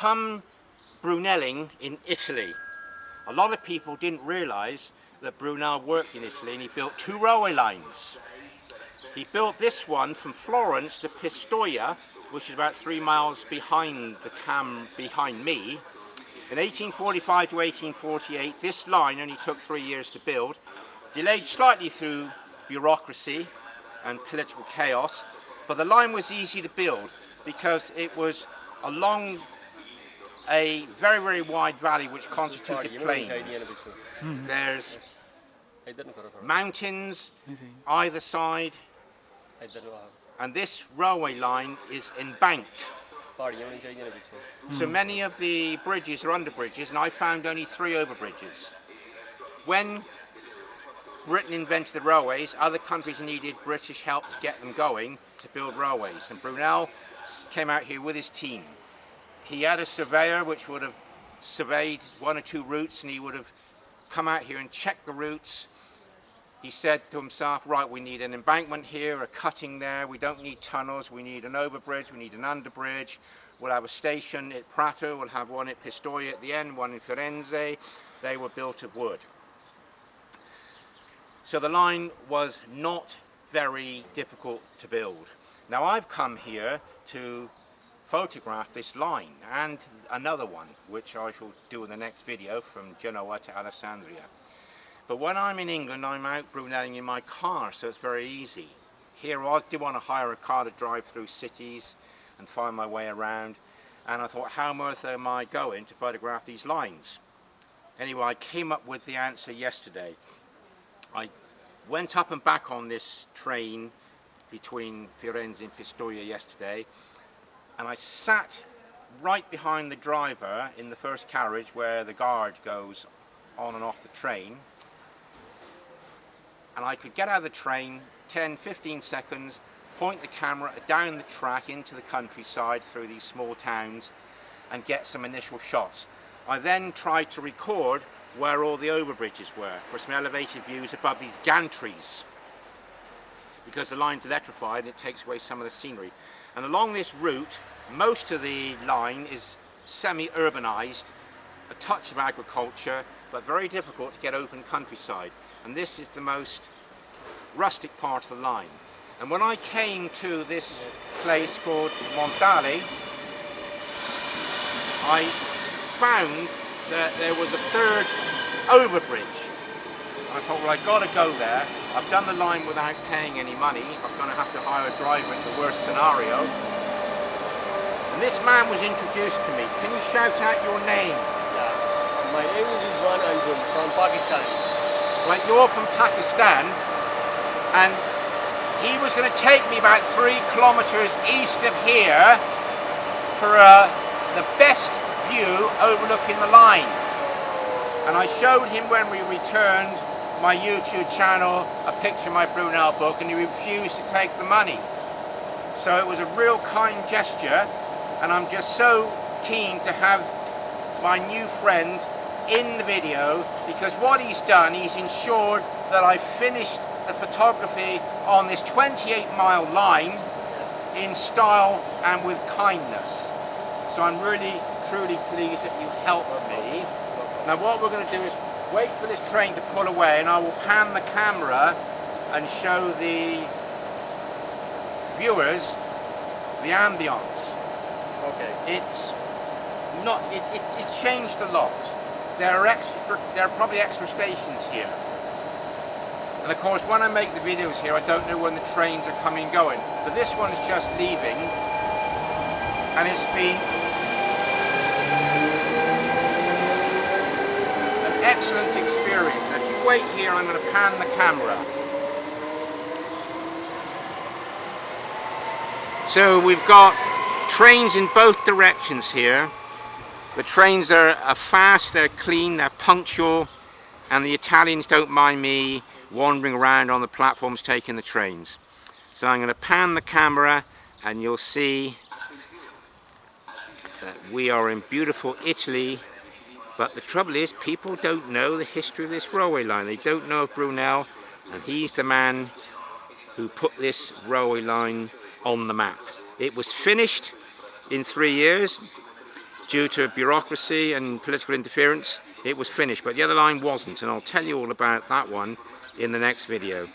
come Bruneling in Italy. A lot of people didn't realise that Brunel worked in Italy, and he built 2 railway lines. He built this one from Florence to Pistoia, which is about 3 miles behind behind me. In 1845 to 1848, this line only took 3 years to build, delayed slightly through bureaucracy and political chaos, but the line was easy to build because it was along a very, very wide valley which constituted plains. There's mountains either side, and this railway line is embanked. So many of the bridges are under bridges, and I found only 3 over bridges. When Britain invented the railways, other countries needed British help to get them going to build railways, and Brunel came out here with his team. He had a surveyor which would have surveyed 1 or 2 routes, and he would have come out here and checked the routes. He said to himself, right, we need an embankment here, a cutting there, we don't need tunnels, we need an overbridge, we need an underbridge, we'll have a station at Prato, we'll have one at Pistoia at the end, one in Firenze. They were built of wood. So the line was not very difficult to build. Now I've come here to photograph this line and another one, which I shall do in the next video, from Genoa to Alessandria. But when I'm in England, I'm out Bruneling in my car, so it's very easy. Here I did want to hire a car to drive through cities and find my way around, and I thought, how on earth am I going to photograph these lines? Anyway, I came up with the answer yesterday. I went up and back on this train between Firenze and Pistoia yesterday, and I sat right behind the driver in the first carriage where the guard goes on and off the train, and I could get out of the train 10-15 seconds, point the camera down the track into the countryside through these small towns and get some initial shots. I then tried to record where all the overbridges were for some elevated views above these gantries, because the line's electrified and it takes away some of the scenery. And along this route, most of the line is semi-urbanized, a touch of agriculture, but very difficult to get open countryside. And this is the most rustic part of the line. And when I came to this place called Montale, I found that there was a 3rd overbridge. I thought, well, I've got to go there. I've done the line without paying any money. I'm going to have to hire a driver in the worst scenario. And this man was introduced to me. Can you shout out your name? Yeah. My name is Rizwan Anjum from Pakistan. Well, you're from Pakistan, and he was going to take me about 3 kilometers east of here for the best view overlooking the line. And I showed him when we returned my YouTube channel a picture of my Brunel book, and he refused to take the money. So it was a real kind gesture, and I'm just so keen to have my new friend in the video, because what he's done, he's ensured that I finished the photography on this 28-mile line in style and with kindness. So I'm really, truly pleased that you helped me. Now what we're going to do is wait for this train to pull away, and I will pan the camera and show the viewers the ambience. Okay. It's changed a lot. There are probably extra stations here. And of course, when I make the videos here, I don't know when the trains are coming and going. But this one's just leaving, and it's been an excellent experience. Now, if you wait here, I'm going to pan the camera. So we've got trains in both directions here. The trains are fast, they're clean, they're punctual, and the Italians don't mind me wandering around on the platforms taking the trains. So I'm going to pan the camera, and you'll see that we are in beautiful Italy. But the trouble is, people don't know the history of this railway line. They don't know of Brunel, and he's the man who put this railway line on the map. It was finished in 3 years. due to bureaucracy and political interference, it was finished, but the other line wasn't, and I'll tell you all about that one in the next video.